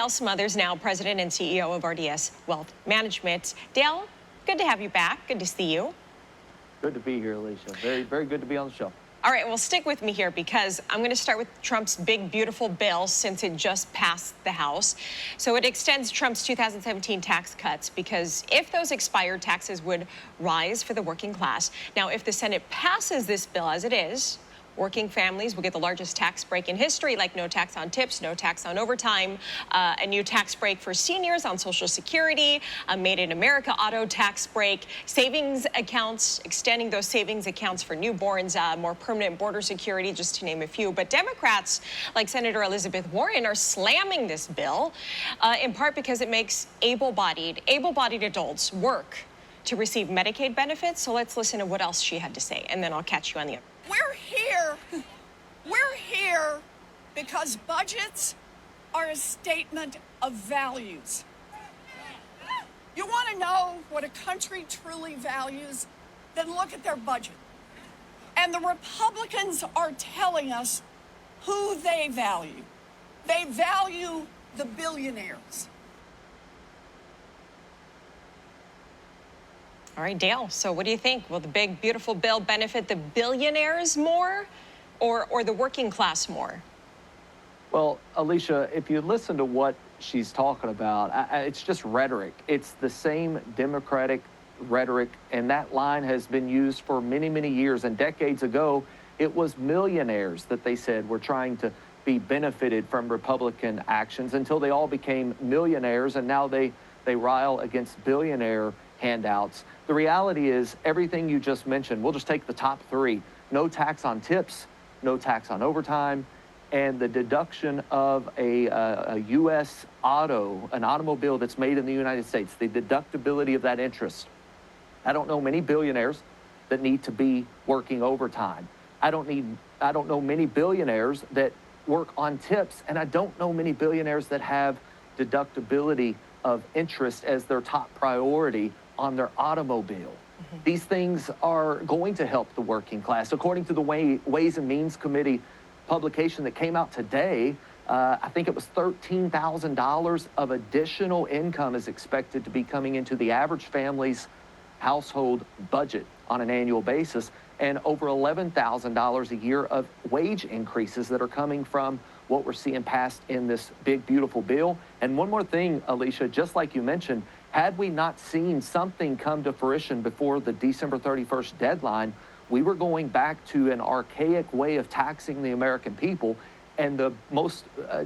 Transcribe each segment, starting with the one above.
Dale Smothers, now president and CEO of RDS Wealth Management. Dale, good to have you back. Good to see you. Good to be here, Alicia. Very, very good to be on the show. All right, well, stick with me here because I'm going to start with Trump's big, beautiful bill since it just passed the House. So it extends Trump's 2017 tax cuts because if those expire, taxes would rise for the working class. Now, if the Senate passes this bill as it is, working families will get the largest tax break in history, like no tax on tips, no tax on overtime, a new tax break for seniors on Social Security, a Made in America auto tax break, savings accounts, extending those savings accounts for newborns, more permanent border security, just to name a few. But Democrats, like Senator Elizabeth Warren, are slamming this bill, in part because it makes able-bodied adults work to receive Medicaid benefits. So let's listen to what else she had to say, and then I'll catch you on the other. We're here because budgets are a statement of values. You want to know what a country truly values? Then look at their budget. And the Republicans are telling us who they value. They value the billionaires. All right, Dale, so what do you think? Will the big, beautiful bill benefit the billionaires more or the working class more? Well, Alicia, if you listen to what she's talking about, it's just rhetoric. It's the same Democratic rhetoric, and that line has been used for many, many years. And decades ago, it was millionaires that they said were trying to be benefited from Republican actions until they all became millionaires, and now they rile against billionaire handouts. The reality is everything you just mentioned, we'll just take the top three: no tax on tips, no tax on overtime, and the deduction of a U.S. an automobile that's made in the United States, the deductibility of that interest. I don't know many billionaires that need to be working overtime. I don't know many billionaires that work on tips, and I don't know many billionaires that have deductibility of interest as their top priority on their automobile. Mm-hmm. These things are going to help the working class. According to the Ways and Means Committee publication that came out today, I think it was $13,000 of additional income is expected to be coming into the average family's household budget on an annual basis, and over $11,000 a year of wage increases that are coming from what we're seeing passed in this big, beautiful bill. And one more thing, Alicia, just like you mentioned, had we not seen something come to fruition before the December 31st deadline, we were going back to an archaic way of taxing the American people. And the most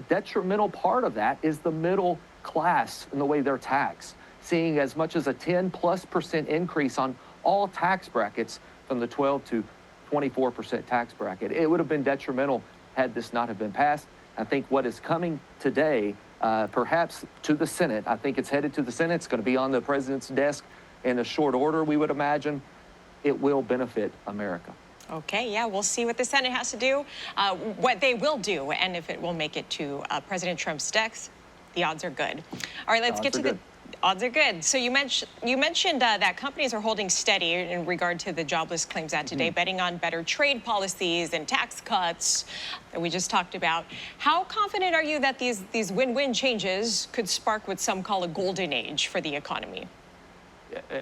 detrimental part of that is the middle class and the way they're taxed, seeing as much as a 10+% increase on all tax brackets from the 12 to 24% tax bracket. It would have been detrimental had this not have been passed. I think what is coming today, perhaps to the Senate, I think it's headed to the Senate. It's going to be on the president's desk in a short order, we would imagine. It will benefit America. Okay, yeah, we'll see what the Senate has to do, what they will do, and if it will make it to President Trump's desk. The odds are good. All right, let's get to the odds are good. So you mentioned that companies are holding steady in regard to the Jobless Claims Act today, betting on better trade policies and tax cuts that we just talked about. How confident are you that these win-win changes could spark what some call a golden age for the economy?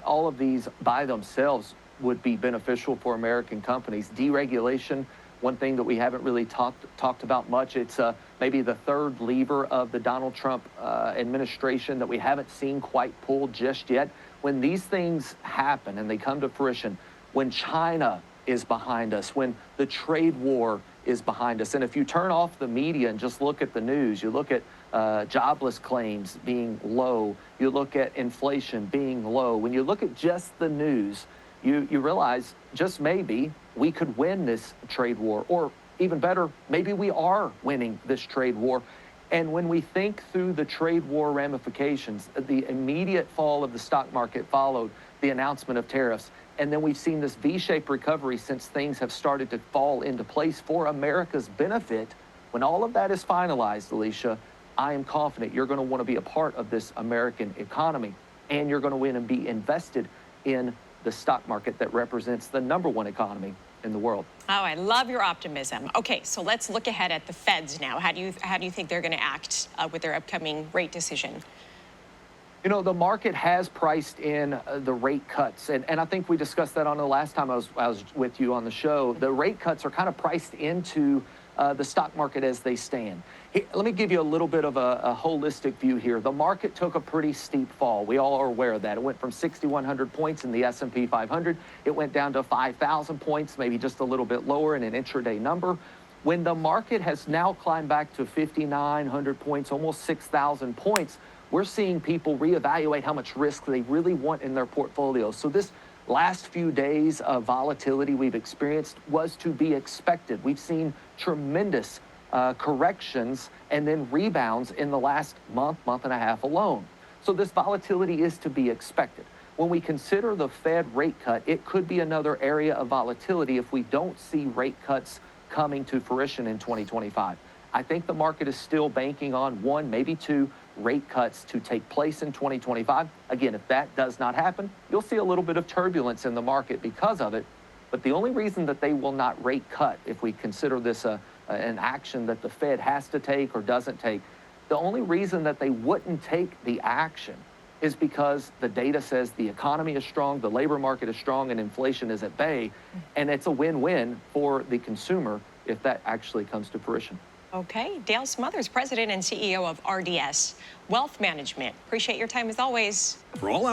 All of these by themselves would be beneficial for American companies. Deregulation, one thing that we haven't really talked about much. It's maybe the third lever of the Donald Trump administration that we haven't seen quite pulled just yet. When these things happen and they come to fruition, when China is behind us, when the trade war is behind us, and if you turn off the media and just look at the news, you look at jobless claims being low, you look at inflation being low, when you look at just the news, you realize just maybe we could win this trade war, or even better, maybe we are winning this trade war. And when we think through the trade war ramifications, the immediate fall of the stock market followed the announcement of tariffs. And then we've seen this V-shaped recovery since things have started to fall into place for America's benefit. When all of that is finalized, Alicia, I am confident you're going to want to be a part of this American economy, and you're going to win and be invested in the stock market that represents the #1 economy in the world. Oh, I love your optimism. Okay, so let's look ahead at the Feds now. How do you think they're going to act with their upcoming rate decision? You know, the market has priced in the rate cuts, and I think we discussed that on the last time I was with you on the show. The rate cuts are kind of priced into the stock market as they stand. Let me give you a little bit of a holistic view here. The market took a pretty steep fall. We all are aware of that. It went from 6,100 points in the S&P 500. It went down to 5,000 points, maybe just a little bit lower in an intraday number. When the market has now climbed back to 5,900 points, almost 6,000 points, we're seeing people reevaluate how much risk they really want in their portfolio. So this last few days of volatility we've experienced was to be expected. We've seen tremendous corrections and then rebounds in the last month and a half alone. So this volatility is to be expected. When we consider the Fed rate cut, it could be another area of volatility if we don't see rate cuts coming to fruition in 2025. I think the market is still banking on one, maybe two rate cuts to take place in 2025. Again, if that does not happen, you'll see a little bit of turbulence in the market because of it. But the only reason that they will not rate cut, if we consider this an action that the Fed has to take or doesn't take, the only reason that they wouldn't take the action is because the data says the economy is strong, the labor market is strong, and inflation is at bay. And it's a win-win for the consumer if that actually comes to fruition. Okay, Dale Smothers, President and CEO of RDS Wealth Management. Appreciate your time as always. For all